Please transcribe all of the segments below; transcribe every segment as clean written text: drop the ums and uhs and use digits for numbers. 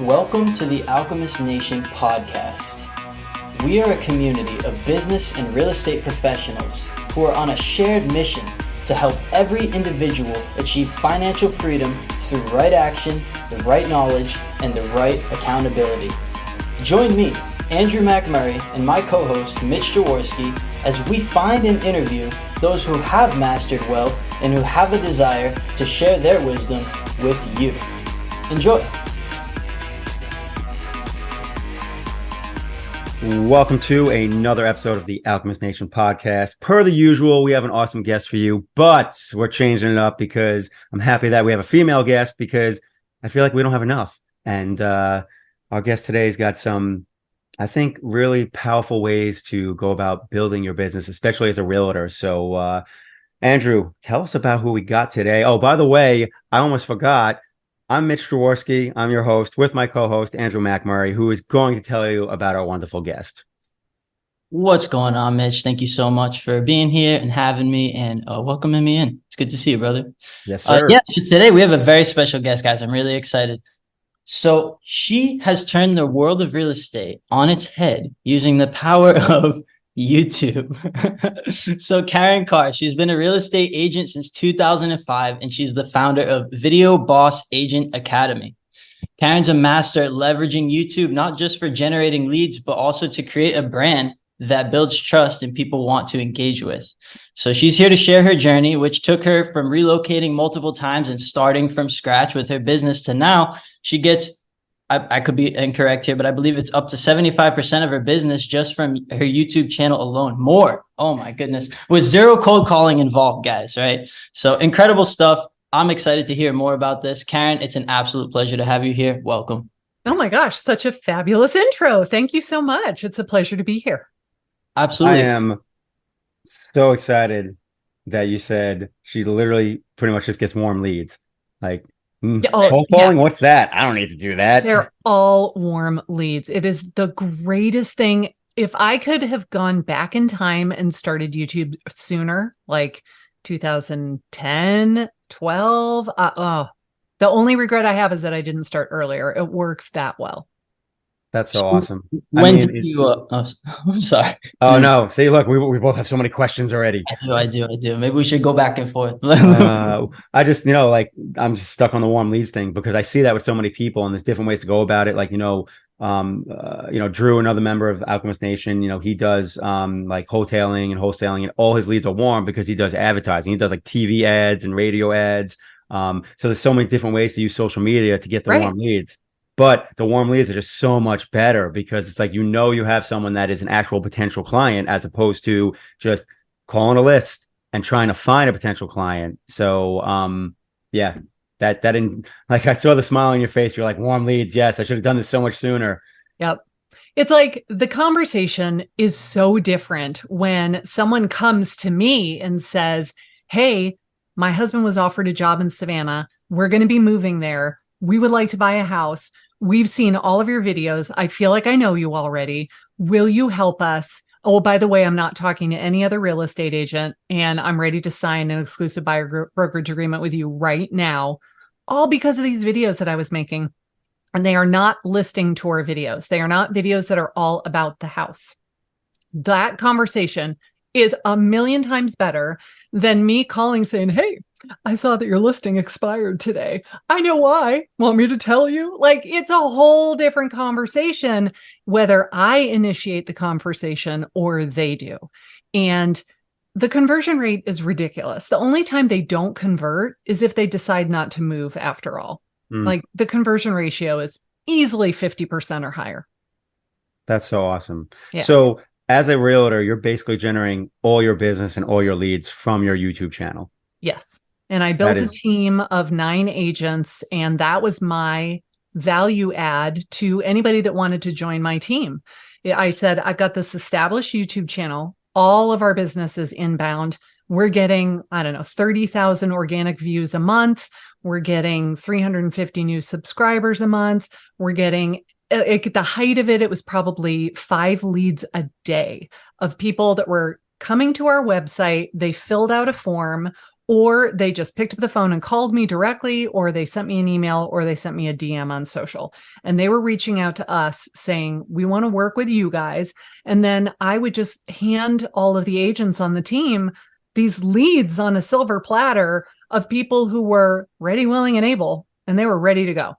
Welcome to the Alchemist Nation Podcast. We are a community of business and real estate professionals who are on a shared mission to help every individual achieve financial freedom through right action, the right knowledge, and the right accountability. Join me, Andrew McMurray, and my co-host Mitch Jaworski as we find and interview those who have mastered wealth and who have a desire to share their wisdom with you. Enjoy. Welcome to another episode of the Alchemist Nation Podcast. Per the usual, we have an awesome guest for you, but we're changing it up because I'm happy that we have a female guest because I feel like we don't have enough. And our guest today's got some, I think, really powerful ways to go about building your business, especially as a realtor. So, Andrew, tell us about who we got today. Oh, by the way, I almost forgot. I'm Mitch Jaworski. I'm your host with my co-host, Andrew McMurray, who is going to tell you about our wonderful guest. What's going on, Mitch? Thank you so much for being here and having me and welcoming me in. It's good to see you, brother. Yes, sir. So today we have a very special guest, guys. I'm really excited. So she has turned the world of real estate on its head using the power of YouTube. So Karin Carr, she's been a real estate agent since 2005, and she's the founder of Video Boss Agent Academy. Karin's a master at leveraging YouTube, not just for generating leads, but also to create a brand that builds trust and people want to engage with. So she's here to share her journey, which took her from relocating multiple times and starting from scratch with her business to now she gets, I could be incorrect here, but I believe it's up to 75% of her business just from her YouTube channel alone. More. Oh my goodness. With zero cold calling involved, guys, right? So incredible stuff. I'm excited to hear more about this. Karin, it's an absolute pleasure to have you here. Welcome. Oh my gosh, such a fabulous intro. Thank you so much. It's a pleasure to be here. Absolutely. I am so excited that you said she literally pretty much just gets warm leads. Like, cold calling? What's that? I don't need to do that. They're all warm leads. It is the greatest thing. If I could have gone back in time and started YouTube sooner, like 2010, 12, the only regret I have is that I didn't start earlier. It works that well. That's so awesome. When did you? I'm sorry. Oh no! See, look, we both have so many questions already. I do. Maybe we should go back and forth. I just, I'm just stuck on the warm leads thing because I see that with so many people, and there's different ways to go about it. Like, Drew, another member of Alchemist Nation, he does like wholesaling and wholesaling, and all his leads are warm because he does advertising. He does like TV ads and radio ads. So there's so many different ways to use social media to get the warm leads. But the warm leads are just so much better because it's like, you have someone that is an actual potential client as opposed to just calling a list and trying to find a potential client. So, that didn't, like, I saw the smile on your face. You're like, warm leads. Yes, I should have done this so much sooner. Yep. It's like the conversation is so different when someone comes to me and says, hey, my husband was offered a job in Savannah. We're going to be moving there. We would like to buy a house. We've seen all of your videos. I feel like I know you already. Will you help us? Oh, by the way, I'm not talking to any other real estate agent, and I'm ready to sign an exclusive buyer brokerage agreement with you right now, all because of these videos that I was making. And they are not listing tour videos. They are not videos that are all about the house. That conversation is a million times better than me calling saying, hey, I saw that your listing expired today. I know why. Want me to tell you? Like, it's a whole different conversation, whether I initiate the conversation or they do. And the conversion rate is ridiculous. The only time they don't convert is if they decide not to move after all. Like, the conversion ratio is easily 50% or higher. That's so awesome. Yeah. So as a realtor, you're basically generating all your business and all your leads from your YouTube channel. Yes. And I built a team of 9 agents, and that was my value add to anybody that wanted to join my team. I said, I've got this established YouTube channel. All of our business is inbound. We're getting, 30,000 organic views a month. We're getting 350 new subscribers a month. We're getting, at the height of it, it was probably 5 leads a day of people that were coming to our website. They filled out a form, or they just picked up the phone and called me directly, or they sent me an email, or they sent me a DM on social. And they were reaching out to us saying, we want to work with you guys. And then I would just hand all of the agents on the team these leads on a silver platter of people who were ready, willing, and able, and they were ready to go.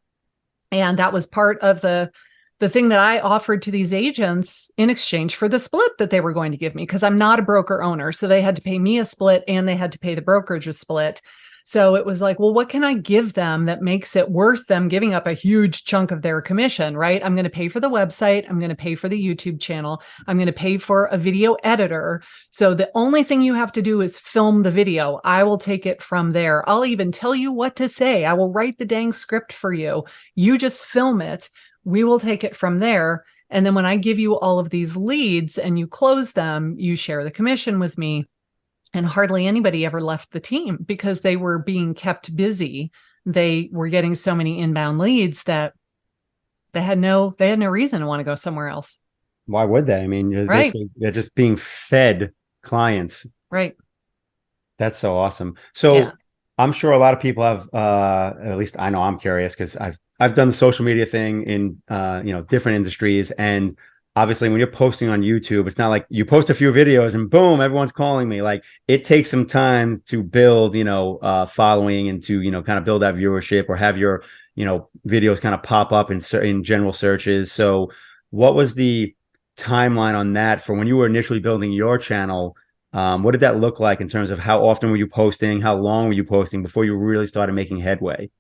And that was part of the thing that I offered to these agents in exchange for the split that they were going to give me, because I'm not a broker owner. So they had to pay me a split and they had to pay the brokerage a split. So it was like, well, what can I give them that makes it worth them giving up a huge chunk of their commission, right? I'm going to pay for the website. I'm going to pay for the YouTube channel. I'm going to pay for a video editor. So the only thing you have to do is film the video. I will take it from there. I'll even tell you what to say. I will write the dang script for you. You just film it. We will take it from there. And then when I give you all of these leads and you close them, you share the commission with me. And hardly anybody ever left the team because they were being kept busy. They were getting so many inbound leads that they had no reason to want to go somewhere else. Why would they? I mean, right. They're just being fed clients. Right. That's so awesome. So yeah. I'm sure a lot of people have, at least I know I'm curious because I've done the social media thing in, different industries. And obviously when you're posting on YouTube, it's not like you post a few videos and boom, everyone's calling me. Like it takes some time to build, following and to, kind of build that viewership or have your, videos kind of pop up in general searches. So what was the timeline on that for when you were initially building your channel? What did that look like in terms of how often were you posting? How long were you posting before you really started making headway?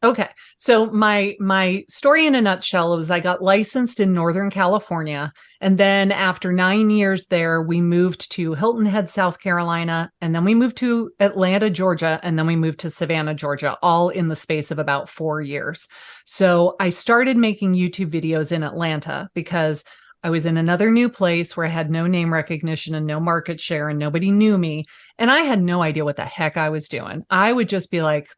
Okay. So my story in a nutshell was I got licensed in Northern California. And then after 9 years there, we moved to Hilton Head, South Carolina. And then we moved to Atlanta, Georgia. And then we moved to Savannah, Georgia, all in the space of about 4 years. So I started making YouTube videos in Atlanta because I was in another new place where I had no name recognition and no market share and nobody knew me. And I had no idea what the heck I was doing. I would just be like,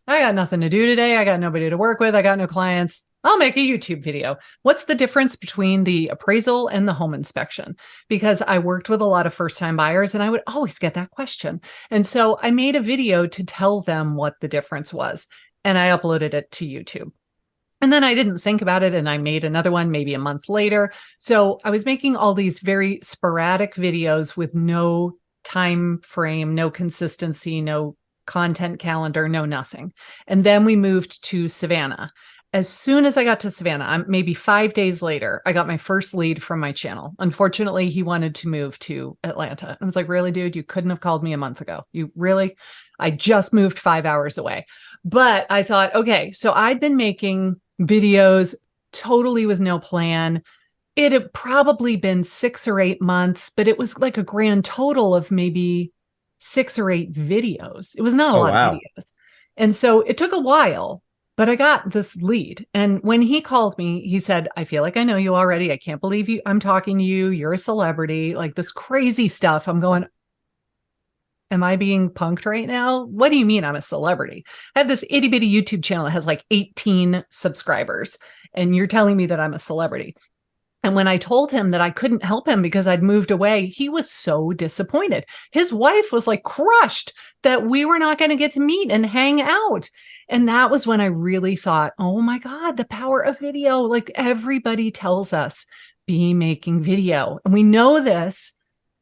I got nothing to do today. I got nobody to work with. I got no clients. I'll make a YouTube video. What's the difference between the appraisal and the home inspection? Because I worked with a lot of first-time buyers and I would always get that question. And so I made a video to tell them what the difference was. And I uploaded it to YouTube. And then I didn't think about it. And I made another one maybe a month later. So I was making all these very sporadic videos with no time frame, no consistency, no content calendar, no nothing. And then we moved to Savannah. As soon as I got to Savannah, maybe 5 days later, I got my first lead from my channel. Unfortunately, he wanted to move to Atlanta. I was like, really, dude, you couldn't have called me a month ago. You really? I just moved 5 hours away. But I thought, okay, so I'd been making videos totally with no plan. It had probably been 6 or 8 months, but it was like a grand total of maybe 6 or 8 videos. It was not a lot of videos. And so it took a while, but I got this lead. And when he called me, he said, I feel like I know you already. I can't believe I'm talking to you. You're a celebrity, like this crazy stuff. I'm going, am I being punked right now? What do you mean I'm a celebrity? I have this itty bitty YouTube channel that has like 18 subscribers. And you're telling me that I'm a celebrity. And when I told him that I couldn't help him because I'd moved away, he was so disappointed. His wife was like crushed that we were not going to get to meet and hang out. And that was when I really thought, oh my God, the power of video. Like everybody tells us, be making video. And we know this,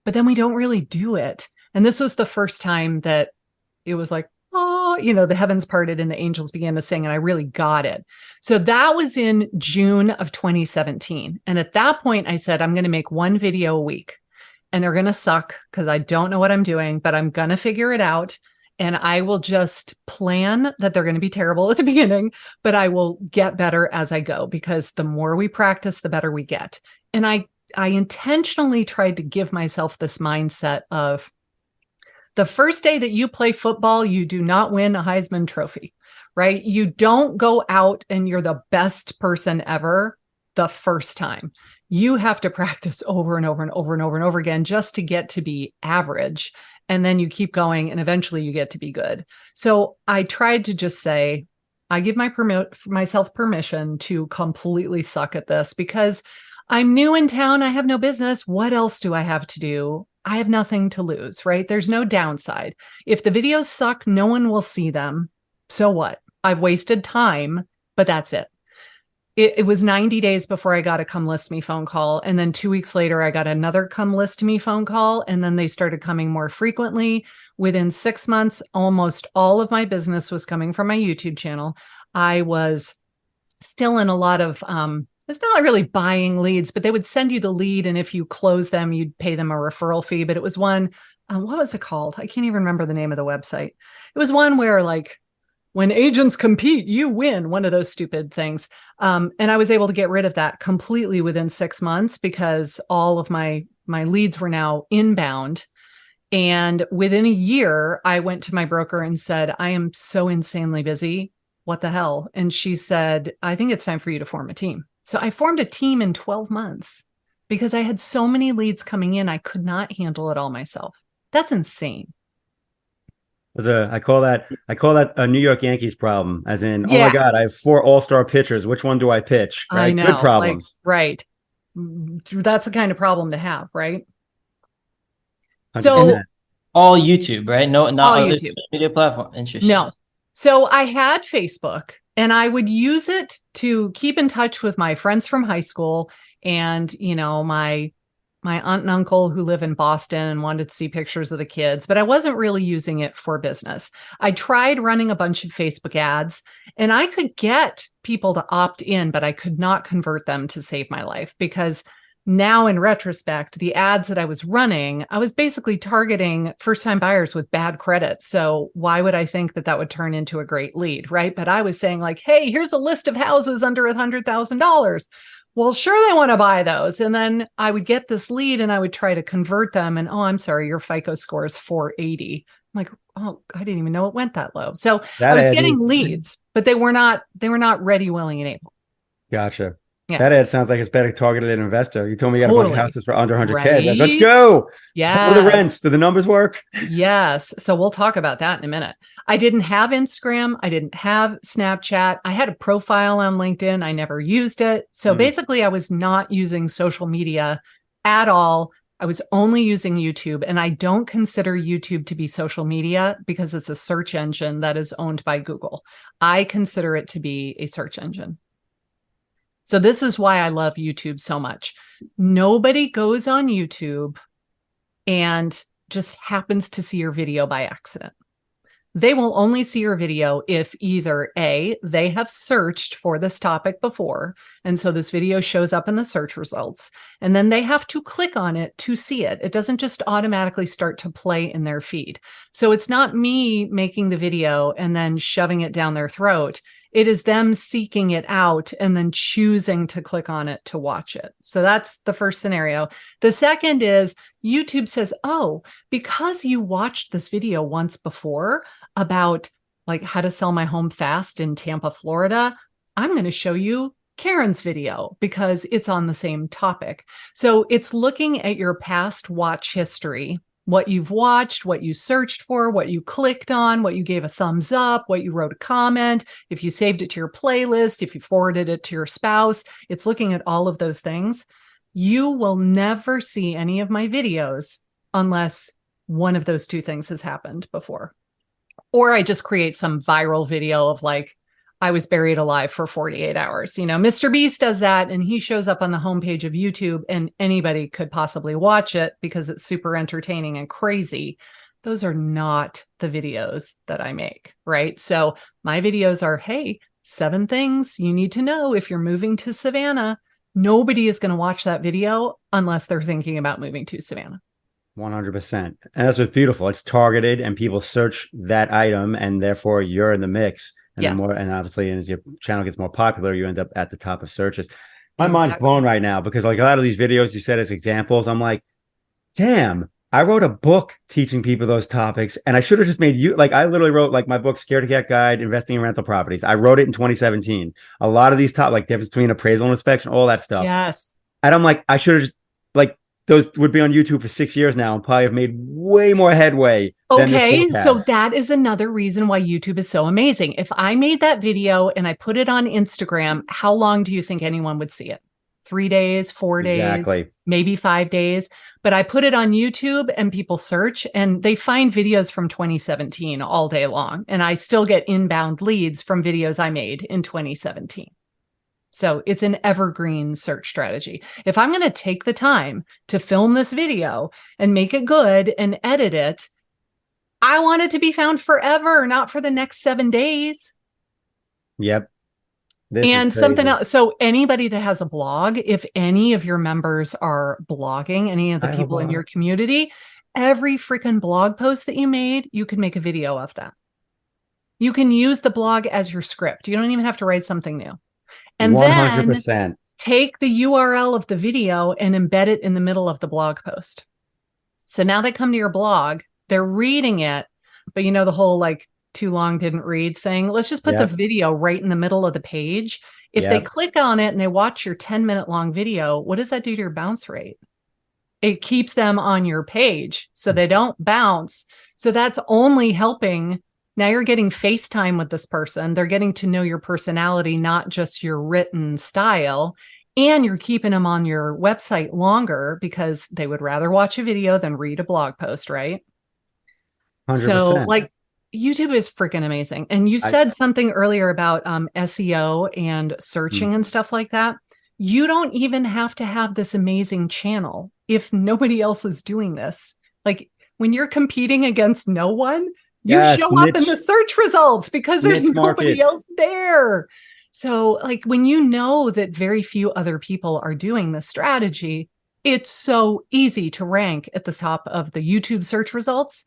but then we don't really do it. And this was the first time that it was like, oh, the heavens parted and the angels began to sing, and I really got it. So that was in June of 2017. And at that point, I said, I'm going to make one video a week, and they're going to suck because I don't know what I'm doing, but I'm going to figure it out. And I will just plan that they're going to be terrible at the beginning, but I will get better as I go, because the more we practice, the better we get. And I intentionally tried to give myself this mindset of, the first day that you play football, you do not win a Heisman Trophy, right? You don't go out and you're the best person ever the first time. You have to practice over and over and over and over and over again just to get to be average. And then you keep going and eventually you get to be good. So I tried to just say, I give myself permission to completely suck at this because I'm new in town. I have no business. What else do I have to do? I have nothing to lose, right? There's no downside. If the videos suck, no one will see them. So what? I've wasted time, but that's it. It was 90 days before I got a come list me phone call. And then 2 weeks later, I got another come list me phone call. And then they started coming more frequently. Within 6 months, almost all of my business was coming from my YouTube channel. I was still in a lot of, it's not really buying leads, but they would send you the lead. And if you close them, you'd pay them a referral fee. But it was one, what was it called? I can't even remember the name of the website. It was one where like, when agents compete, you win, one of those stupid things. And I was able to get rid of that completely within 6 months because all of my leads were now inbound. And within a year, I went to my broker and said, I am so insanely busy. What the hell? And she said, I think it's time for you to form a team. So I formed a team in 12 months because I had so many leads coming in. I could not handle it all myself. That's insane. I call that a New York Yankees problem, as in, oh Yeah. my God, I have 4 all-star pitchers. Which one do I pitch? Right? I know. Good problems. Like, right. That's the kind of problem to have, right? 100%. So All YouTube, right? No, not all other YouTube. social media platform. Interesting. No. So I had Facebook and I would use it to keep in touch with my friends from high school and, you know, my aunt and uncle who live in Boston and wanted to see pictures of the kids, but I wasn't really using it for business. I tried running a bunch of Facebook ads and I could get people to opt in, but I could not convert them to save my life because now in retrospect, the ads that I was running, I was basically targeting first-time buyers with bad credit. So why would I think that that would turn into a great lead, right? But I was saying like, hey, here's a list of houses under $100,000. Well, sure, they want to buy those. And then I would get this lead and I would try to convert them. And, oh, I'm sorry, your FICO score is 480. I'm like, oh, I didn't even know it went that low. So I was getting leads, but they were not ready, willing, and able. Gotcha. Yeah. That ad sounds like it's better targeted an investor. You told me you got a bunch of houses for under 100K. Right? Let's go. Yeah. How are the rents? Do the numbers work? Yes. So we'll talk about that in a minute. I didn't have Instagram. I didn't have Snapchat. I had a profile on LinkedIn. I never used it. So basically I was not using social media at all. I was only using YouTube, and I don't consider YouTube to be social media because it's a search engine that is owned by Google. I consider it to be a search engine. So this is why I love YouTube so much. Nobody goes on YouTube and just happens to see your video by accident. They will only see your video if either A, they have searched for this topic before, and so this video shows up in the search results, and then they have to click on it to see it. It doesn't just automatically start to play in their feed. So it's not me making the video and then shoving it down their throat. It is them seeking it out and then choosing to click on it to watch it. So that's the first scenario. The second is YouTube says, oh, because you watched this video once before about like how to sell my home fast in Tampa, Florida, I'm going to show you Karen's video because it's on the same topic. So it's looking at your past watch history, what you've watched, what you searched for, what you clicked on, what you gave a thumbs up, what you wrote a comment, if you saved it to your playlist, if you forwarded it to your spouse. It's looking at all of those things. You will never see any of my videos unless one of those two things has happened before. Or I just create some viral video of like, I was buried alive for 48 hours. You know, Mr. Beast does that and he shows up on the homepage of YouTube and anybody could possibly watch it because it's super entertaining and crazy. Those are not the videos that I make, right? So my videos are, hey, 7 things you need to know if you're moving to Savannah. Nobody is going to watch that video unless they're thinking about moving to Savannah. 100%. And that's what's beautiful. It's targeted and people search that item and therefore you're in the mix. And yes. And obviously as your channel gets more popular, you end up at the top of searches. My mind's blown right now because like a lot of these videos you said as examples, I'm like, damn, I wrote a book teaching people those topics and I should have just made you, like I literally wrote like my book, Scared to Get Guide, Investing in Rental Properties. I wrote it in 2017. A lot of these like difference between appraisal and inspection, all that stuff. Yes. And I'm like, I should have just like, those would be on YouTube for 6 years now and probably have made way more headway. Okay, so that is another reason why YouTube is so amazing. If I made that video and I put it on Instagram, how long do you think anyone would see it? 3 days, 4 days, exactly. Maybe 5 days. but I put it on YouTube and people search and they find videos from 2017 all day long. And I still get inbound leads from videos I made in 2017. So it's an evergreen search strategy. If I'm going to take the time to film this video and make it good and edit it, I want it to be found forever, not for the next 7 days. Yep. And something else. So anybody that has a blog, if any of your members are blogging, any of the people in your community, every freaking blog post that you made, you can make a video of that. You can use the blog as your script. You don't even have to write something new. And 100%. Then take the URL of the video and embed it in the middle of the blog post. So now they come to your blog, they're reading it, but you know, the whole like too long didn't read thing. Let's just put the video right in the middle of the page. If they click on it and they watch your 10-minute long video, what does that do to your bounce rate? It keeps them on your page so they don't bounce. So that's only helping. Now you're getting FaceTime with this person. They're getting to know your personality, not just your written style. And you're keeping them on your website longer because they would rather watch a video than read a blog post, right? 100%. So like YouTube is freaking amazing. And you said something earlier about SEO and searching and stuff like that. You don't even have to have this amazing channel if nobody else is doing this. Like when you're competing against no one, you show up in the search results because there's nobody else there. So like when you know that very few other people are doing this strategy, it's so easy to rank at the top of the YouTube search results.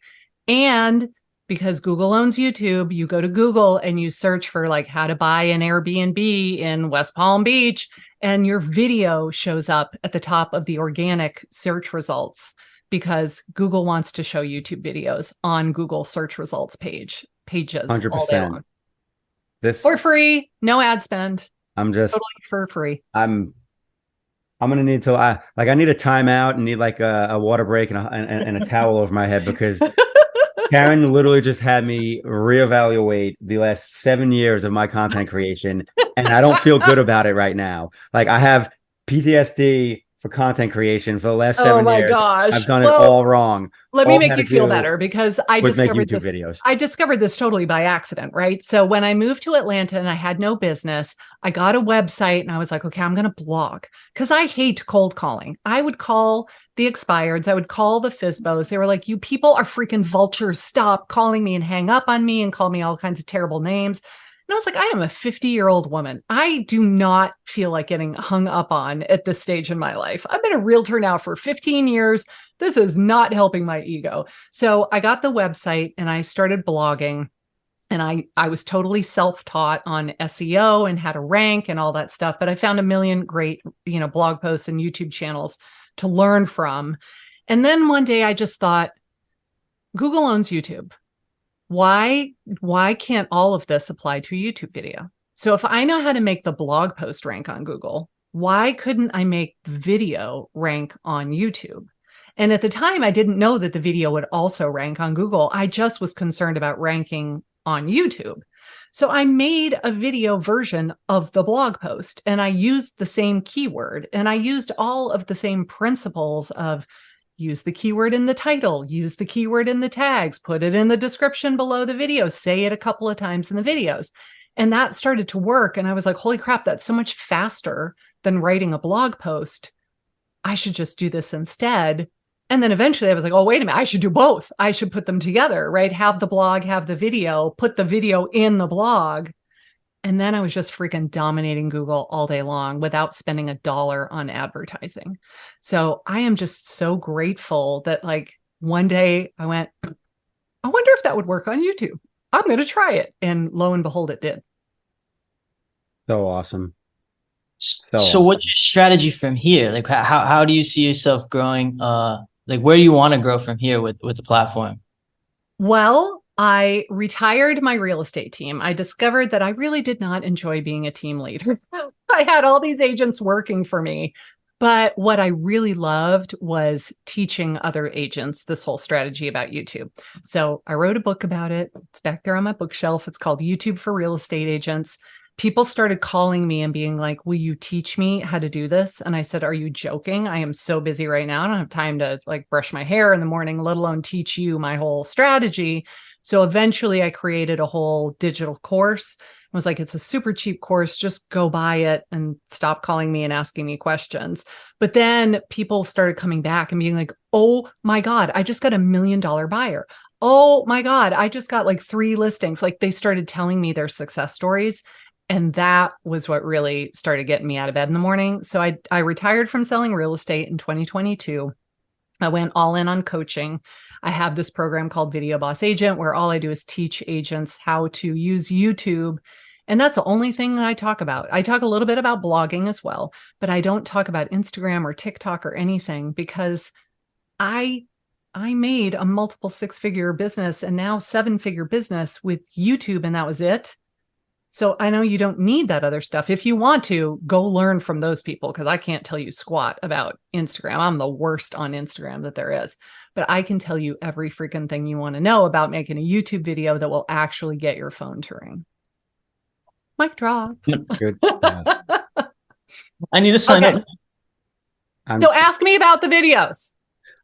And because Google owns YouTube, you go to Google and you search for like how to buy an Airbnb in West Palm Beach, and your video shows up at the top of the organic search results because Google wants to show YouTube videos on Google search results pages 100%. All day long. This for free, no ad spend. I'm just totally for free. I'm gonna need to I need a timeout and need like a water break and a towel over my head because Karin literally just had me reevaluate the last 7 years of my content creation, and I don't feel good about it right now. Like I have PTSD for content creation for the last 7 years. Gosh. I've done it all wrong. Let me make you feel better because I discovered this. Videos. I discovered this totally by accident, right? So when I moved to Atlanta and I had no business, I got a website and I was like, okay, I'm going to blog because I hate cold calling. I would call the expireds. I would call the FISBOs. They were like, you people are freaking vultures. Stop calling me and hang up on me and call me all kinds of terrible names. And I was like, I am a 50-year-old woman. I do not feel like getting hung up on at this stage in my life. I've been a realtor now for 15 years. This is not helping my ego. So I got the website and I started blogging, and I was totally self-taught on SEO and how to rank and all that stuff. But I found a million great, blog posts and YouTube channels to learn from. And then one day I just thought, Google owns YouTube. Why can't all of this apply to a YouTube video? So if I know how to make the blog post rank on Google, why couldn't I make the video rank on YouTube? And at the time, I didn't know that the video would also rank on Google. I just was concerned about ranking on YouTube. So I made a video version of the blog post, and I used the same keyword, and I used all of the same principles of use the keyword in the title, use the keyword in the tags, put it in the description below the video, say it a couple of times in the videos. And that started to work. And I was like, holy crap, that's so much faster than writing a blog post. I should just do this instead. And then eventually I was like, oh, wait a minute, I should do both. I should put them together, right? Have the blog, have the video, put the video in the blog. And then I was just freaking dominating Google all day long without spending $1 on advertising. So I am just so grateful that like one day I went, I wonder if that would work on YouTube. I'm going to try it. And lo and behold, it did. So awesome. So what's your strategy from here? Like how do you see yourself growing? Like where do you want to grow from here with the platform? Well, I retired my real estate team. I discovered that I really did not enjoy being a team leader. I had all these agents working for me, but what I really loved was teaching other agents this whole strategy about YouTube. So I wrote a book about it. It's back there on my bookshelf. It's called YouTube for Real Estate Agents. people started calling me and being like, will you teach me how to do this? And I said, are you joking? I am so busy right now. I don't have time to like brush my hair in the morning, let alone teach you my whole strategy. So eventually I created a whole digital course. I was like, it's a super cheap course. Just go buy it and stop calling me and asking me questions. But then people started coming back and being like, oh my God, I just got $1 million buyer. Oh my God, I just got like 3 listings. Like they started telling me their success stories. And that was what really started getting me out of bed in the morning. So I retired from selling real estate in 2022. I went all in on coaching. I have this program called Video Boss Agent, where all I do is teach agents how to use YouTube. And that's the only thing I talk about. I talk a little bit about blogging as well, but I don't talk about Instagram or TikTok or anything, because I made a multiple 6-figure business and now 7-figure business with YouTube, and that was it. So I know you don't need that other stuff. If you want to, go learn from those people, because I can't tell you squat about Instagram. I'm the worst on Instagram that there is. But I can tell you every freaking thing you want to know about making a YouTube video that will actually get your phone to ring. Mic drop. Good stuff. I need to sign up. So ask me about the videos.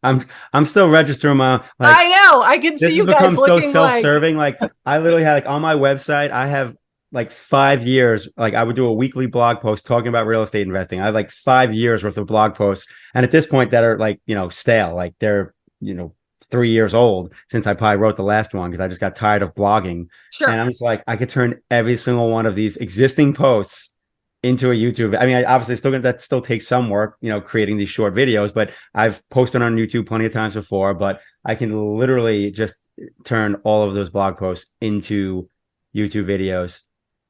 I'm still registering my. Like, I know. I can see you guys become so looking self-serving. Like I literally had on my website, I have like 5 years. Like I would do a weekly blog post talking about real estate investing. I have like 5 years worth of blog posts, and at this point, that are like stale. Like they're 3 years old since I probably wrote the last one, because I just got tired of blogging. Sure. And I'm just like, I could turn every single one of these existing posts into a YouTube. I mean, that still takes some work, creating these short videos, but I've posted on YouTube plenty of times before. But I can literally just turn all of those blog posts into YouTube videos.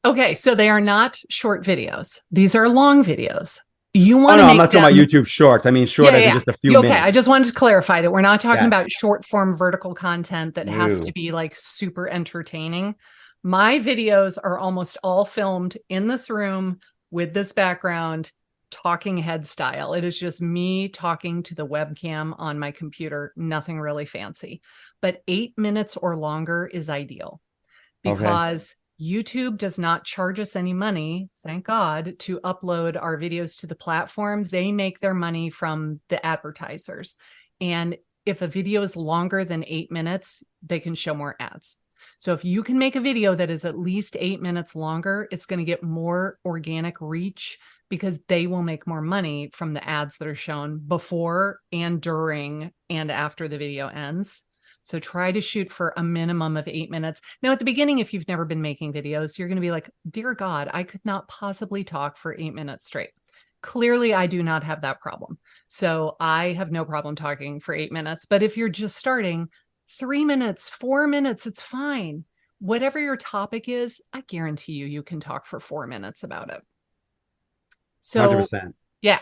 Okay, so they are not short videos. These are long videos. You want to I'm not talking about YouTube shorts. I mean, short as in just a few minutes. Okay, I just wanted to clarify that we're not talking about short form vertical content that has to be like super entertaining. My videos are almost all filmed in this room with this background, talking head style. It is just me talking to the webcam on my computer, nothing really fancy. But 8 minutes or longer is ideal, because YouTube does not charge us any money, thank God, to upload our videos to the platform. They make their money from the advertisers. And if a video is longer than 8 minutes, they can show more ads. So if you can make a video that is at least 8 minutes longer, it's going to get more organic reach, because they will make more money from the ads that are shown before and during and after the video ends. So try to shoot for a minimum of 8 minutes. Now, at the beginning, if you've never been making videos, you're going to be like, dear God, I could not possibly talk for 8 minutes straight. Clearly, I do not have that problem. So I have no problem talking for 8 minutes. But if you're just starting, 3 minutes, 4 minutes, it's fine. Whatever your topic is, I guarantee you can talk for 4 minutes about it. So 100%. Yeah.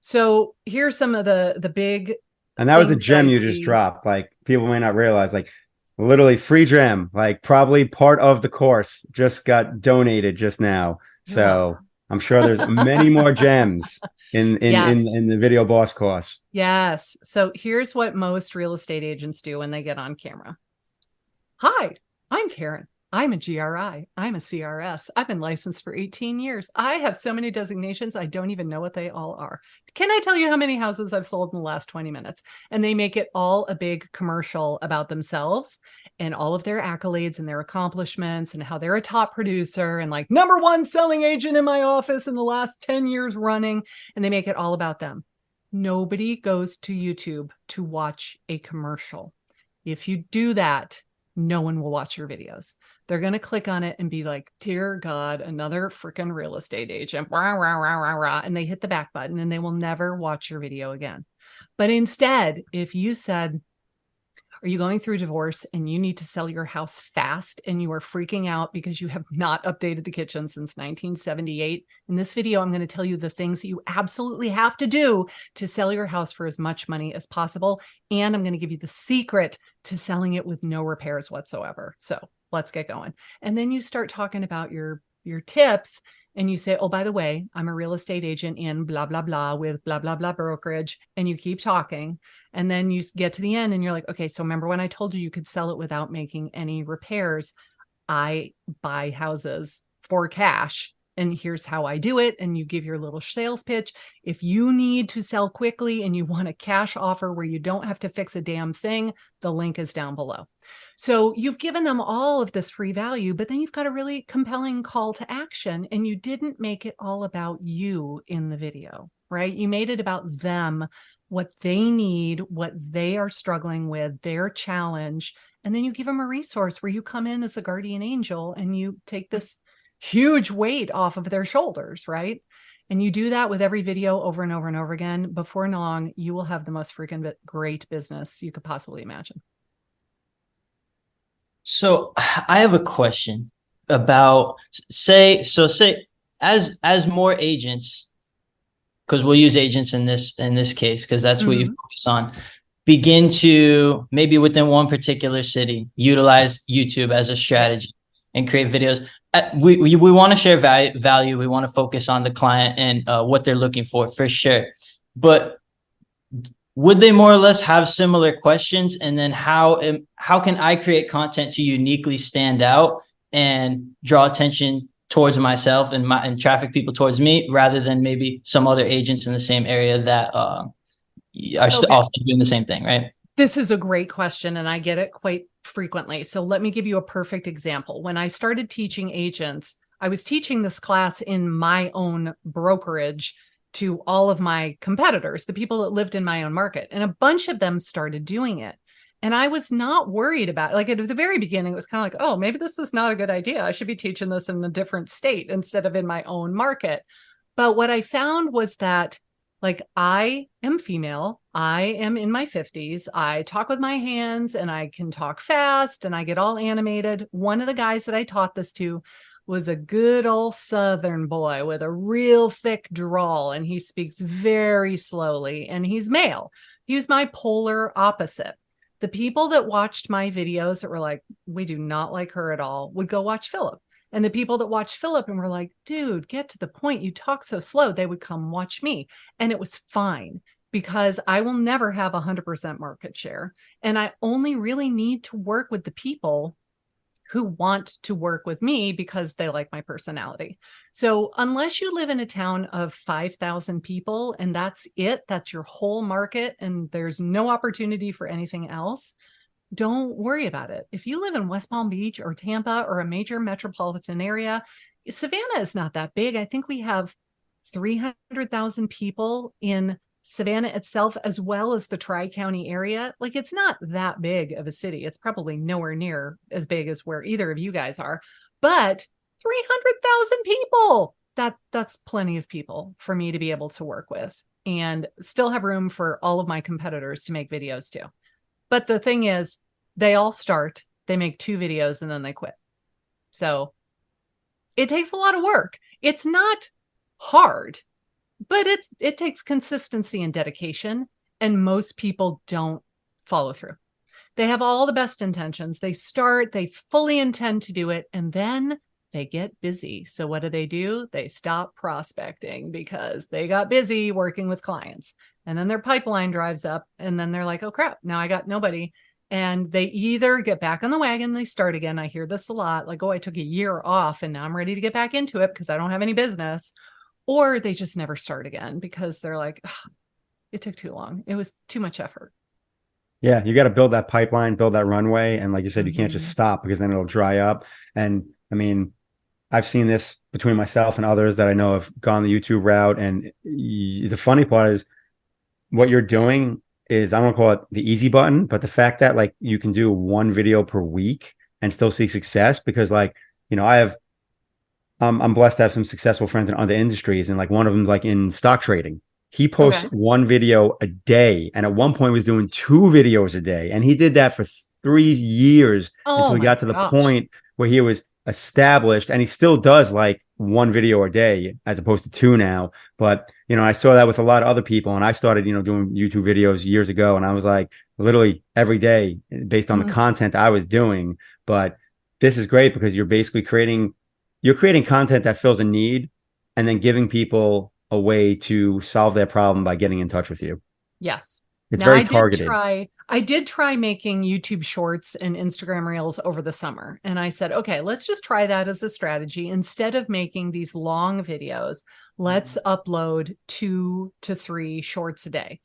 So here's some of the big. And that was a gem you just dropped. Like people may not realize, like literally free gem, like probably part of the course just got donated just now. So I'm sure there's many more gems in the Video Boss course. Yes. So here's what most real estate agents do when they get on camera. Hi, I'm Karin. I'm a GRI. I'm a CRS. I've been licensed for 18 years. I have so many designations, I don't even know what they all are. Can I tell you how many houses I've sold in the last 20 minutes? And they make it all a big commercial about themselves and all of their accolades and their accomplishments and how they're a top producer and like #1 selling agent in my office in the last 10 years running. And they make it all about them. Nobody goes to YouTube to watch a commercial. If you do that, no one will watch your videos. They're going to click on it and be like, dear God, another freaking real estate agent, rah, rah, rah, rah, rah, and they hit the back button and they will never watch your video again. But instead, if you said, are you going through divorce and you need to sell your house fast and you are freaking out because you have not updated the kitchen since 1978? In this video, I'm going to tell you the things that you absolutely have to do to sell your house for as much money as possible. And I'm going to give you the secret to selling it with no repairs whatsoever. So let's get going. And then you start talking about your tips. And you say, oh, by the way, I'm a real estate agent in blah, blah, blah with blah, blah, blah brokerage. And you keep talking. And then you get to the end and you're like, okay, so remember when I told you could sell it without making any repairs? I buy houses for cash and here's how I do it. And you give your little sales pitch. If you need to sell quickly and you want a cash offer where you don't have to fix a damn thing, the link is down below. So you've given them all of this free value, but then you've got a really compelling call to action, and you didn't make it all about you in the video, right? You made it about them, what they need, what they are struggling with, their challenge. And then you give them a resource where you come in as the guardian angel and you take this huge weight off of their shoulders, right? And you do that with every video over and over and over again. Before long, you will have the most freaking great business you could possibly imagine. So I have a question about say as more agents, because we'll use agents in this case, because that's what you focus on, begin to maybe within one particular city utilize YouTube as a strategy and create videos. We want to share value. We want to focus on the client and what they're looking for sure. But would they more or less have similar questions? And then how can I create content to uniquely stand out and draw attention towards myself and traffic people towards me, rather than maybe some other agents in the same area that are also doing the same thing, right? This is a great question, and I get it quite frequently. So let me give you a perfect example. When I started teaching agents, I was teaching this class in my own brokerage to all of my competitors, the people that lived in my own market. And a bunch of them started doing it. And I was not worried about it. Like at the very beginning, it was kind of like, oh, maybe this is not a good idea. I should be teaching this in a different state instead of in my own market. But what I found was that, like, I am female. I am in my 50s. I talk with my hands and I can talk fast and I get all animated. One of the guys that I taught this to was a good old Southern boy with a real thick drawl, and he speaks very slowly, and he's male. He was my polar opposite. The people that watched my videos that were like, we do not like her at all, would go watch Philip. And the people that watched Philip and were like, dude, get to the point. You talk so slow. They would come watch me. And it was fine, because I will never have 100% market share. And I only really need to work with the people who want to work with me because they like my personality. So unless you live in a town of 5,000 people and that's it, that's your whole market, and there's no opportunity for anything else, don't worry about it. If you live in West Palm Beach or Tampa or a major metropolitan area, Savannah is not that big. I think we have 300,000 people in Savannah itself, as well as the Tri-County area. Like, it's not that big of a city. It's probably nowhere near as big as where either of you guys are, but 300,000 people, that's plenty of people for me to be able to work with and still have room for all of my competitors to make videos too. But the thing is, they all start, they make 2 videos and then they quit. So it takes a lot of work. It's not hard, but it takes consistency and dedication, and most people don't follow through. They have all the best intentions. They start, they fully intend to do it, and then they get busy. So what do? They stop prospecting because they got busy working with clients. And then their pipeline drives up, and then they're like, oh crap, now I got nobody. And they either get back on the wagon, they start again. I hear this a lot, like, oh, I took a year off and now I'm ready to get back into it because I don't have any business. Or they just never start again because they're like, oh, it took too long. It was too much effort. Yeah, you got to build that pipeline, build that runway. And like you said, you can't just stop, because then it'll dry up. And I mean, I've seen this between myself and others that I know have gone the YouTube route. And the funny part is, what you're doing is, I don't call it the easy button, but the fact that like you can do 1 video per week and still see success, because like, you know, I'm blessed to have some successful friends in other industries, and like one of them, like in stock trading, he posts 1 video a day, and at one point was doing 2 videos a day, and he did that for 3 years until he got to the point where he was established, and he still does like 1 video a day as opposed to 2 now. But you know, I saw that with a lot of other people, and I started, you know, doing YouTube videos years ago, and I was like literally every day based on the content I was doing. But this is great because you're basically creating content that fills a need, and then giving people a way to solve their problem by getting in touch with you. Yes. It's Now, very targeted. I did try making YouTube shorts and Instagram reels over the summer. And I said, okay, let's just try that as a strategy. Instead of making these long videos, let's upload 2 to 3 shorts a day.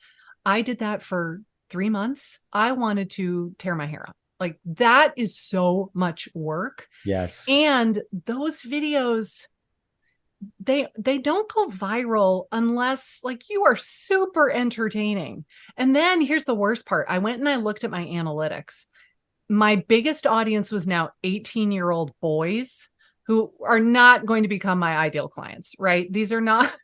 I did that for 3 months. I wanted to tear my hair out. Like, that is so much work. Yes. And those videos, they don't go viral unless like you are super entertaining. And then here's the worst part. I went and I looked at my analytics. My biggest audience was now 18-year-old boys who are not going to become my ideal clients, right? These are not.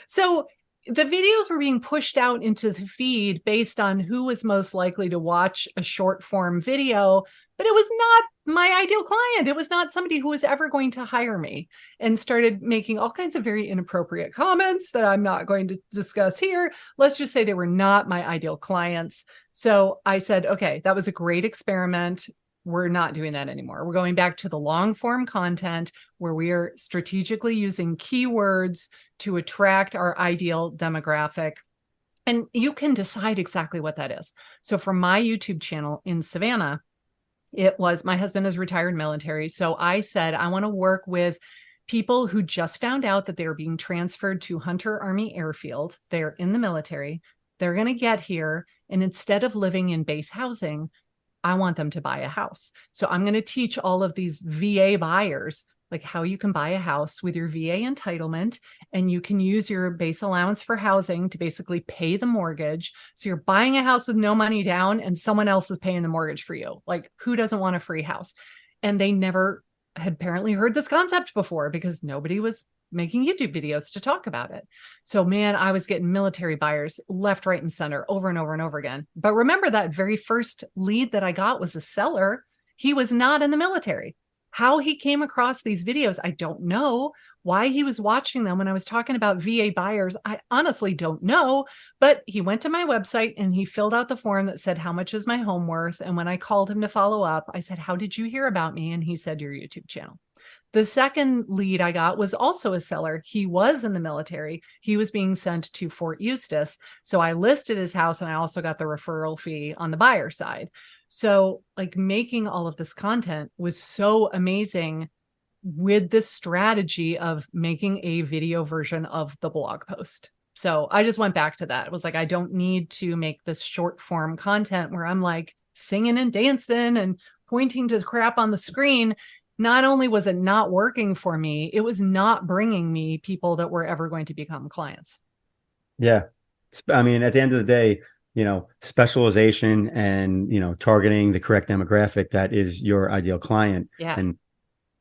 So the videos were being pushed out into the feed based on who was most likely to watch a short form video, but it was not my ideal client. It was not somebody who was ever going to hire me, and started making all kinds of very inappropriate comments that I'm not going to discuss here. Let's just say they were not my ideal clients. So I said, okay, that was a great experiment. We're not doing that anymore. We're going back to the long form content where we are strategically using keywords to attract our ideal demographic. And you can decide exactly what that is. So for my YouTube channel in Savannah, it was, my husband is retired military. So I said, I want to work with people who just found out that they're being transferred to Hunter Army Airfield. They're in the military. They're going to get here. And instead of living in base housing, I want them to buy a house. So I'm going to teach all of these VA buyers like how you can buy a house with your VA entitlement, and you can use your base allowance for housing to basically pay the mortgage. So you're buying a house with no money down and someone else is paying the mortgage for you. Like, who doesn't want a free house? And they never had apparently heard this concept before because nobody was making YouTube videos to talk about it. So man, I was getting military buyers left, right, and center over and over and over again. But remember, that very first lead that I got was a seller. He was not in the military. How he came across these videos, I don't know. Why he was watching them when I was talking about VA buyers, I honestly don't know. But he went to my website and he filled out the form that said, how much is my home worth? And when I called him to follow up, I said, how did you hear about me? And he said, your YouTube channel. The second lead I got was also a seller. He was in the military. He was being sent to Fort Eustis. So I listed his house and I also got the referral fee on the buyer side. So like making all of this content was so amazing with this strategy of making a video version of the blog post. So I just went back to that. It was like, I don't need to make this short form content where I'm like singing and dancing and pointing to crap on the screen. Not only was it not working for me, it was not bringing me people that were ever going to become clients. Yeah. I mean, at the end of the day, specialization and, targeting the correct demographic that is your ideal client. Yeah. And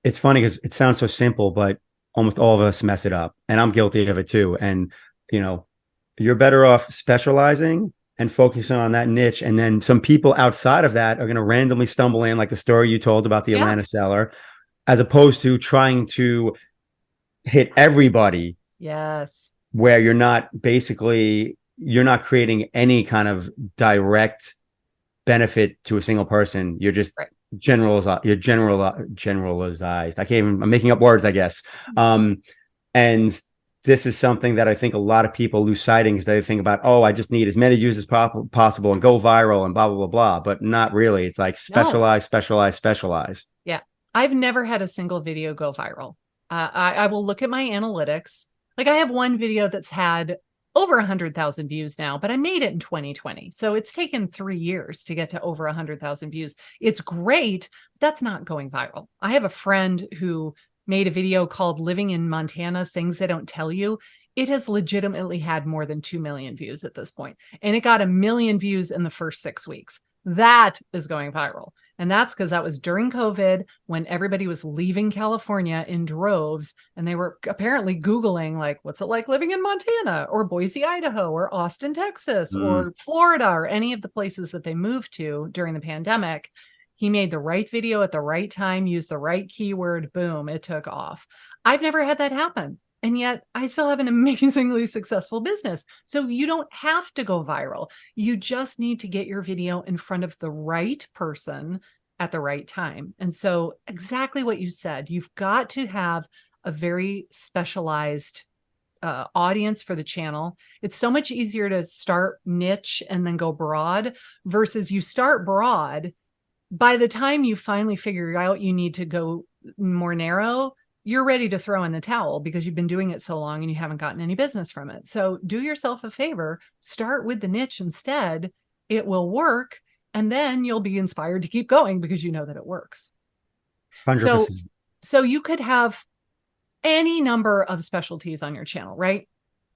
it's funny because it sounds so simple, but almost all of us mess it up. And I'm guilty of it too. And, you're better off specializing and focusing on that niche. And then some people outside of that are going to randomly stumble in, like the story you told about the Atlanta seller, as opposed to trying to hit everybody. Yes. Where you're not creating any kind of direct benefit to a single person. You're just generalized. I'm making up words, I guess. And this is something that I think a lot of people lose sight in because they think about, I just need as many views as possible and go viral and blah, blah, blah, blah. But not really. It's like specialize. Yeah. I've never had a single video go viral. I will look at my analytics. Like I have one video that's had over 100,000 views now, but I made it in 2020. So it's taken 3 years to get to over 100,000 views. It's great. But that's not going viral. I have a friend who made a video called Living in Montana, Things They Don't Tell You. It has legitimately had more than 2 million views at this point. And it got 1 million views in the first 6 weeks. That is going viral. And that's because that was during COVID when everybody was leaving California in droves. And they were apparently Googling, like, what's it like living in Montana or Boise, Idaho, or Austin, Texas, or Florida, or any of the places that they moved to during the pandemic. He made the right video at the right time, used the right keyword, boom, it took off. I've never had that happen. And yet I still have an amazingly successful business. So you don't have to go viral. You just need to get your video in front of the right person at the right time. And so exactly what you said, you've got to have a very specialized audience for the channel. It's so much easier to start niche and then go broad versus you start broad. By the time you finally figure out you need to go more narrow, you're ready to throw in the towel because you've been doing it so long and you haven't gotten any business from it. So do yourself a favor, start with the niche instead. It will work. And then you'll be inspired to keep going because you know that it works. 100%. So you could have any number of specialties on your channel, right?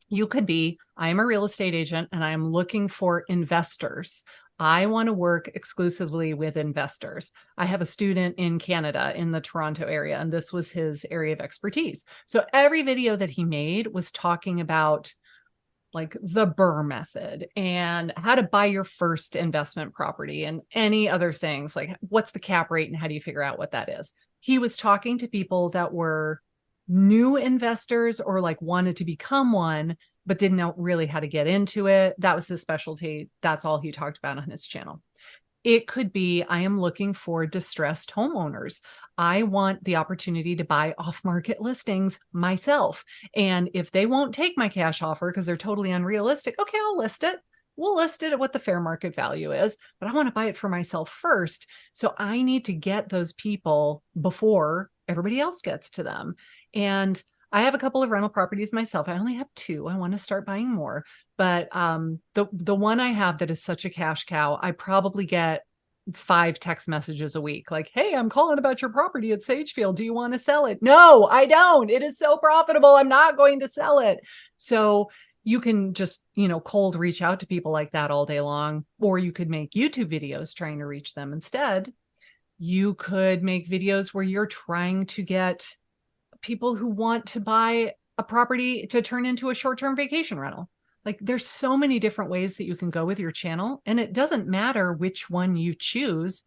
You could be, I am a real estate agent and I am looking for investors. I want to work exclusively with investors. I have a student in Canada in the Toronto area, and this was his area of expertise. So every video that he made was talking about like the BRRRR method and how to buy your first investment property and any other things like what's the cap rate and how do you figure out what that is. He was talking to people that were new investors or like wanted to become one, but didn't know really how to get into it. That was his specialty. That's all he talked about on his channel. It could be, I am looking for distressed homeowners. I want the opportunity to buy off-market listings myself. And if they won't take my cash offer because they're totally unrealistic, okay, I'll list it. We'll list it at what the fair market value is, but I want to buy it for myself first. So I need to get those people before everybody else gets to them. And I have a couple of rental properties myself. I only have 2. I want to start buying more. But the one I have that is such a cash cow, I probably get 5 text messages a week. Like, hey, I'm calling about your property at Sagefield. Do you want to sell it? No, I don't. It is so profitable. I'm not going to sell it. So you can just, cold reach out to people like that all day long, or you could make YouTube videos trying to reach them instead. You could make videos where you're trying to get people who want to buy a property to turn into a short-term vacation rental. Like there's so many different ways that you can go with your channel, and it doesn't matter which one you choose.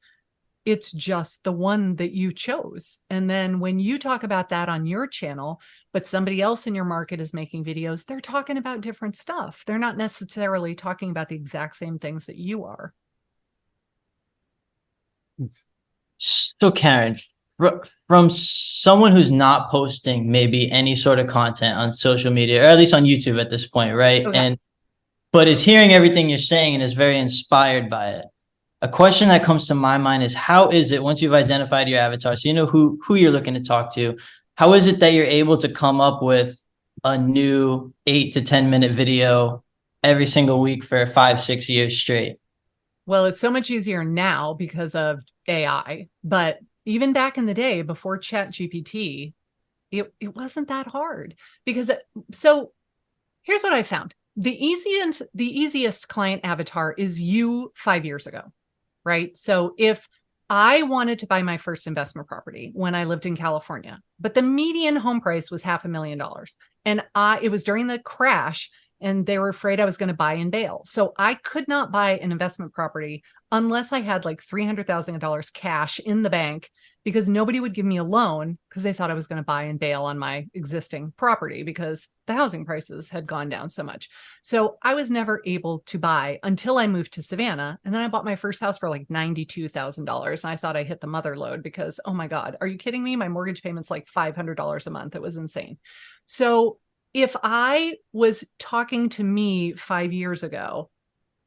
It's just the one that you chose. And then when you talk about that on your channel, but somebody else in your market is making videos, they're talking about different stuff. They're not necessarily talking about the exact same things that you are. So Karin, from someone who's not posting maybe any sort of content on social media, or at least on YouTube at this point, right? Okay. But is hearing everything you're saying and is very inspired by it. A question that comes to my mind is, how is it once you've identified your avatar, so you know who you're looking to talk to, how is it that you're able to come up with a new 8 to 10 minute video every single week for 5-6 years straight? Well, it's so much easier now because of AI, but even back in the day before ChatGPT, it wasn't that hard so here's what I found. The easiest client avatar is you 5 years ago, right? So if I wanted to buy my first investment property when I lived in California, but the median home price was $500,000 and it was during the crash and they were afraid I was going to buy and bail. So I could not buy an investment property unless I had like $300,000 cash in the bank because nobody would give me a loan because they thought I was going to buy and bail on my existing property because the housing prices had gone down so much. So I was never able to buy until I moved to Savannah. And then I bought my first house for like $92,000. And I thought I hit the mother load because, oh my God, are you kidding me? My mortgage payment's like $500 a month. It was insane. So if I was talking to me 5 years ago,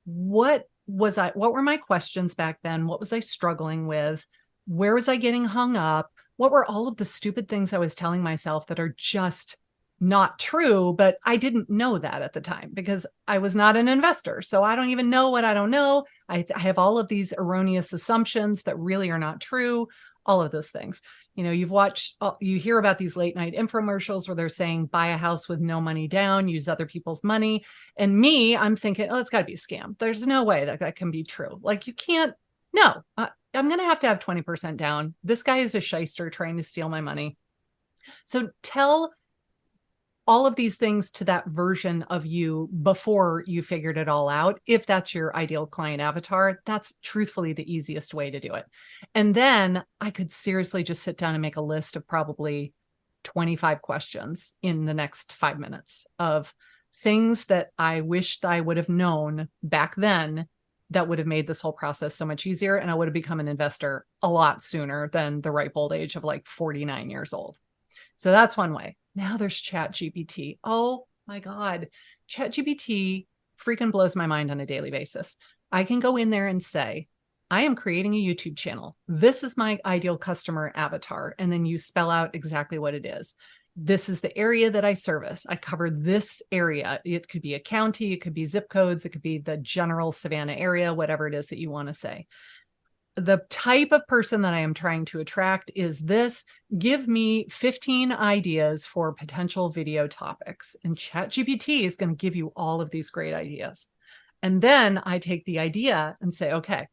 what were my questions back then? What was I struggling with? Where was I getting hung up? What were all of the stupid things I was telling myself that are just not true, but I didn't know that at the time because I was not an investor. So I don't even know what I don't know. I have all of these erroneous assumptions that really are not true. All of those things. You hear about these late night infomercials where they're saying, buy a house with no money down, use other people's money. And I'm thinking, oh, it's got to be a scam. There's no way that can be true. Like you can't, no, I'm going to have 20% down. This guy is a shyster trying to steal my money. So tell all of these things to that version of you before you figured it all out. If that's your ideal client avatar, that's truthfully the easiest way to do it. And then I could seriously just sit down and make a list of probably 25 questions in the next 5 minutes of things that I wished I would have known back then that would have made this whole process so much easier. And I would have become an investor a lot sooner than the ripe old age of like 49 years old. So that's one way. Now there's ChatGPT. Oh my God, ChatGPT freaking blows my mind on a daily basis. I can go in there and say, I am creating a YouTube channel. This is my ideal customer avatar. And then you spell out exactly what it is. This is the area that I service. I cover this area. It could be a county, it could be zip codes, it could be the general Savannah area, whatever it is that you want to say. The type of person that I am trying to attract is this. Give me 15 ideas for potential video topics. And ChatGPT is going to give you all of these great ideas. And then I take the idea and say, okay,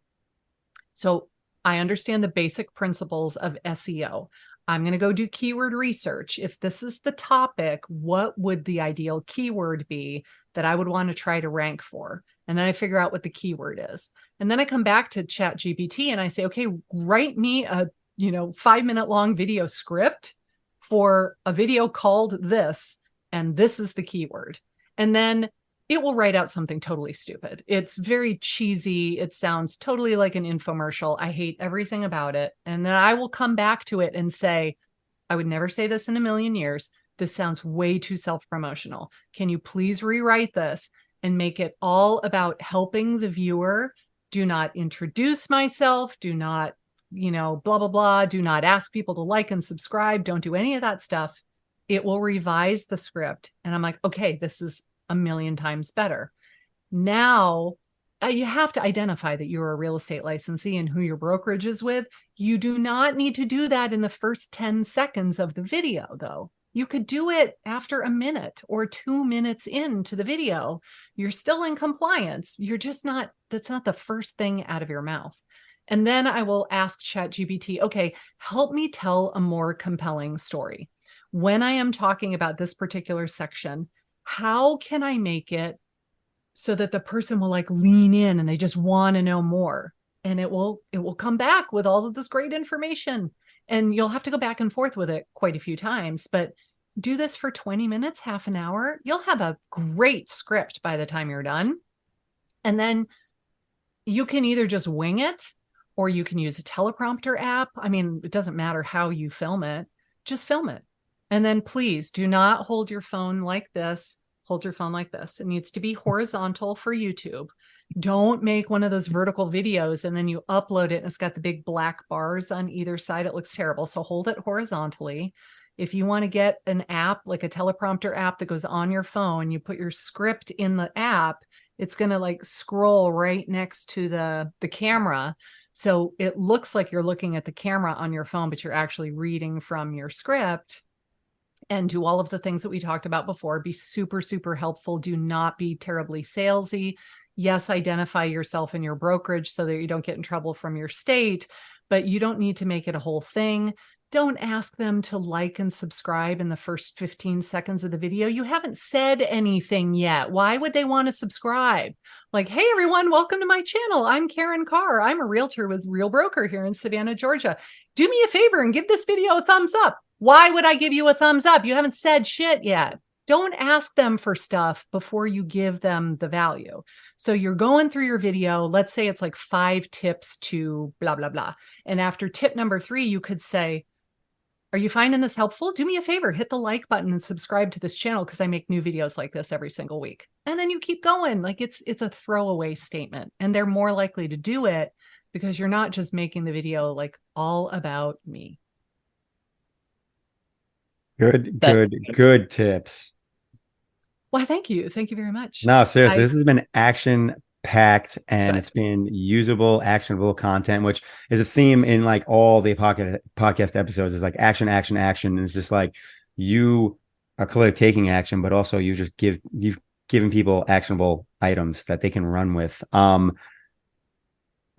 so I understand the basic principles of SEO. I'm going to go do keyword research. If this is the topic, what would the ideal keyword be that I would want to try to rank for? And then I figure out what the keyword is. And then I come back to ChatGPT and I say, okay, write me a 5-minute long video script for a video called this, and this is the keyword. And then it will write out something totally stupid. It's very cheesy. It sounds totally like an infomercial. I hate everything about it. And then I will come back to it and say, I would never say this in a million years. This sounds way too self-promotional. Can you please rewrite this and make it all about helping the viewer? Do not introduce myself. Do not, blah, blah, blah. Do not ask people to like and subscribe. Don't do any of that stuff. It will revise the script. And I'm like, okay, this is a million times better. Now, you have to identify that you're a real estate licensee and who your brokerage is with. You do not need to do that in the first 10 seconds of the video, though. You could do it after a minute or 2 minutes into the video. You're still in compliance. You're just not, that's not the first thing out of your mouth. And then I will ask ChatGPT, okay, help me tell a more compelling story. When I am talking about this particular section, how can I make it so that the person will lean in and they just want to know more? And it will come back with all of this great information. And you'll have to go back and forth with it quite a few times, but do this for 20 minutes, half an hour. You'll have a great script by the time you're done. And then you can either just wing it or you can use a teleprompter app. I mean, it doesn't matter how you film it, just film it. And then please do not hold your phone like this. Hold your phone like this. It needs to be horizontal for YouTube. Don't make one of those vertical videos and then you upload it and it's got the big black bars on either side. It looks terrible. So hold it horizontally. If you want to get an app, like a teleprompter app that goes on your phone, you put your script in the app, it's going to scroll right next to the camera. So it looks like you're looking at the camera on your phone, but you're actually reading from your script. And do all of the things that we talked about before. Be super, super helpful. Do not be terribly salesy. Yes, identify yourself and your brokerage so that you don't get in trouble from your state, but you don't need to make it a whole thing. Don't ask them to like and subscribe in the first 15 seconds of the video. You haven't said anything yet. Why would they want to subscribe? Hey, everyone, welcome to my channel. I'm Karin Carr. I'm a realtor with Real Broker here in Savannah, Georgia. Do me a favor and give this video a thumbs up. Why would I give you a thumbs up? You haven't said shit yet. Don't ask them for stuff before you give them the value. So you're going through your video. Let's say it's 5 tips to blah, blah, blah. And after tip number 3, you could say, are you finding this helpful? Do me a favor, hit the like button and subscribe to this channel because I make new videos like this every single week. And then you keep going. It's a throwaway statement. And they're more likely to do it because you're not just making the video all about me. Good tips. Well, thank you. Thank you very much. No, seriously, this has been action-packed and it's been usable, actionable content, which is a theme in all the podcast episodes is action, action, action. And it's just you are clearly taking action, but also you've given people actionable items that they can run with.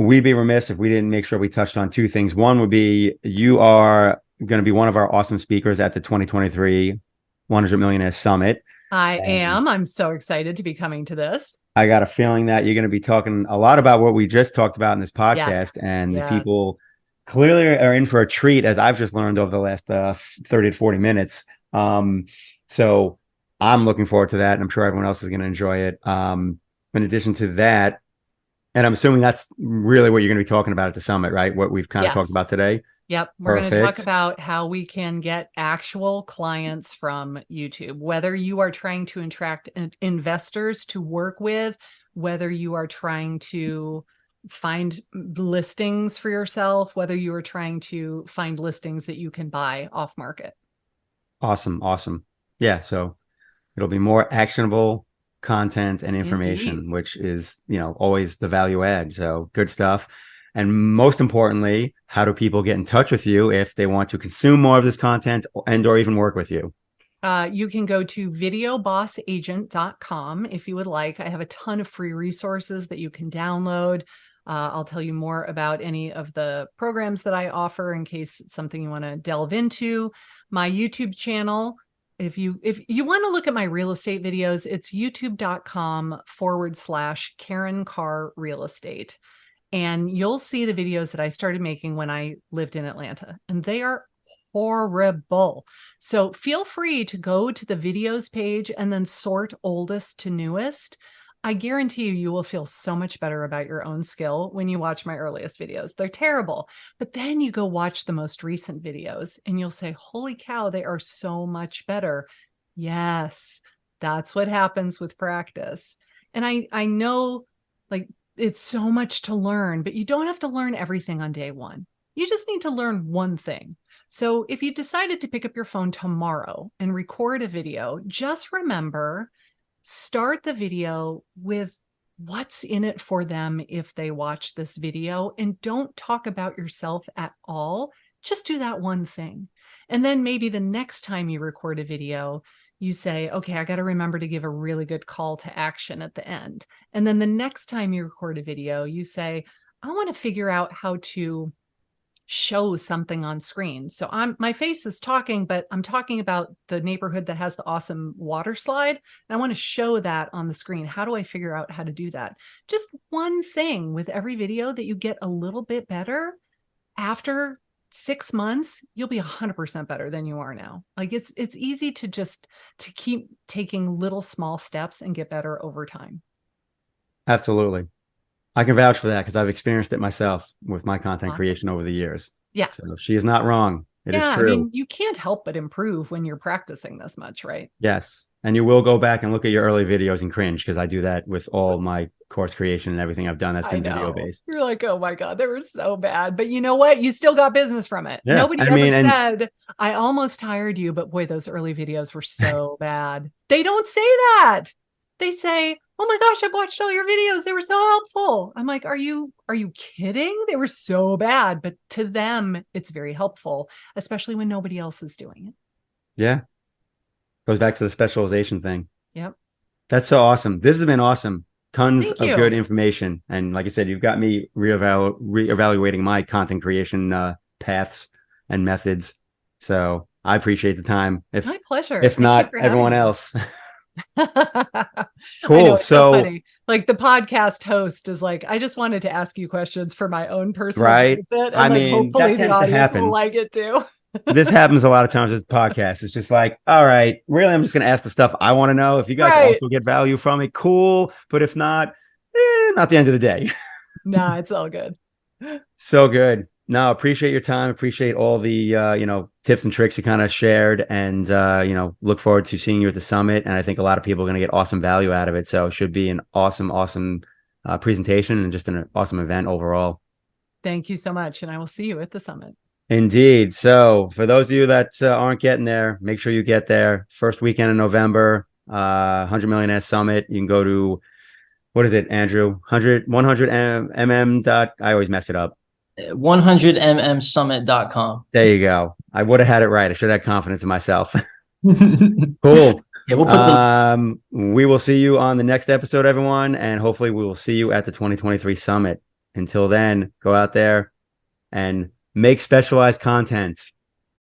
We'd be remiss if we didn't make sure we touched on 2 things. One would be you are going to be one of our awesome speakers at the 2023 100 Millionaire Summit. I am. I'm so excited to be coming to this. I got a feeling that you're going to be talking a lot about what we just talked about in this podcast. Yes. And the people clearly are in for a treat, as I've just learned over the last 30 to 40 minutes. So I'm looking forward to that. And I'm sure everyone else is going to enjoy it. In addition to that, and I'm assuming that's really what you're going to be talking about at the summit, right? What we've kind of talked about today. Yep. We're going to talk Perfect. about how we can get actual clients from YouTube, whether you are trying to attract investors to work with, whether you are trying to find listings for yourself, whether you are trying to find listings that you can buy off market. Awesome. Yeah. So it'll be more actionable content and information, Indeed. which is, always the value add. So good stuff. And most importantly, how do people get in touch with you if they want to consume more of this content and or even work with you? You can go to videobossagent.com if you would like. I have a ton of free resources that you can download. I'll tell you more about any of the programs that I offer in case it's something you want to delve into. My YouTube channel, if you want to look at my real estate videos, it's youtube.com/Karin Carr Real Estate. And you'll see the videos that I started making when I lived in Atlanta, and they are horrible. So feel free to go to the videos page and then sort oldest to newest. I guarantee you will feel so much better about your own skill when you watch my earliest videos. They're terrible. But then you go watch the most recent videos and you'll say, holy cow, they are so much better. Yes, that's what happens with practice. And I know, like, it's so much to learn, but you don't have to learn everything on day one. You just need to learn one thing. So if you decided to pick up your phone tomorrow and record a video, just remember, start the video with what's in it for them if they watch this video, and don't talk about yourself at all. Just do that one thing. And then maybe the next time you record a video, you say, okay, I got to remember to give a really good call to action at the end. And then the next time you record a video, you say, I want to figure out how to show something on screen. So my face is talking, but I'm talking about the neighborhood that has the awesome water slide. And I want to show that on the screen. How do I figure out how to do that? Just one thing with every video that you get a little bit better. After 6 months, you'll be 100% better than you are now. Like it's easy to keep taking little small steps and get better over time. Absolutely. I can vouch for that because I've experienced it myself with my content creation over the years. Yeah. So she is not wrong. It is true. I mean, you can't help but improve when you're practicing this much, right? Yes. And you will go back and look at your early videos and cringe, because I do that with all my course creation and everything I've done that's been video based. You're like, oh my God, they were so bad. But you know what? You still got business from it. Yeah. Nobody ever said, I almost hired you, but boy, those early videos were so bad. They don't say that. They say, oh my gosh, I've watched all your videos. They were so helpful. I'm like, are you kidding? They were so bad. But to them, it's very helpful, especially when nobody else is doing it. Yeah. Goes back to the specialization thing. Yep. That's so awesome. This has been awesome. Tons of good information. And like I said, you've got me reevaluating my content creation paths and methods. So I appreciate the time. My pleasure. If not everyone else. Cool. Know, so funny. Like the podcast host is like, I just wanted to ask you questions for my own personal benefit. And I mean, hopefully the audience will like it too. This happens a lot of times with podcasts. It's just like, all right, really, I'm just going to ask the stuff I want to know. If you guys also get value from it, cool. But if not, not the end of the day. Nah, it's all good. So good. No, appreciate your time. Appreciate all the, tips and tricks you kind of shared, and, look forward to seeing you at the summit. And I think a lot of people are going to get awesome value out of it. So it should be an awesome presentation and just an awesome event overall. Thank you so much. And I will see you at the summit. Indeed. So for those of you that aren't getting there, make sure you get there. First weekend in November, 100 Millionaire Summit. You can go to, what is it, Andrew? 100mm. I always mess it up. 100mmsummit.com. There you go. I would have had it right. I should have had confidence in myself. Cool. Yeah, we'll put we will see you on the next episode, everyone. And hopefully we will see you at the 2023 summit. Until then, go out there and make specialized content.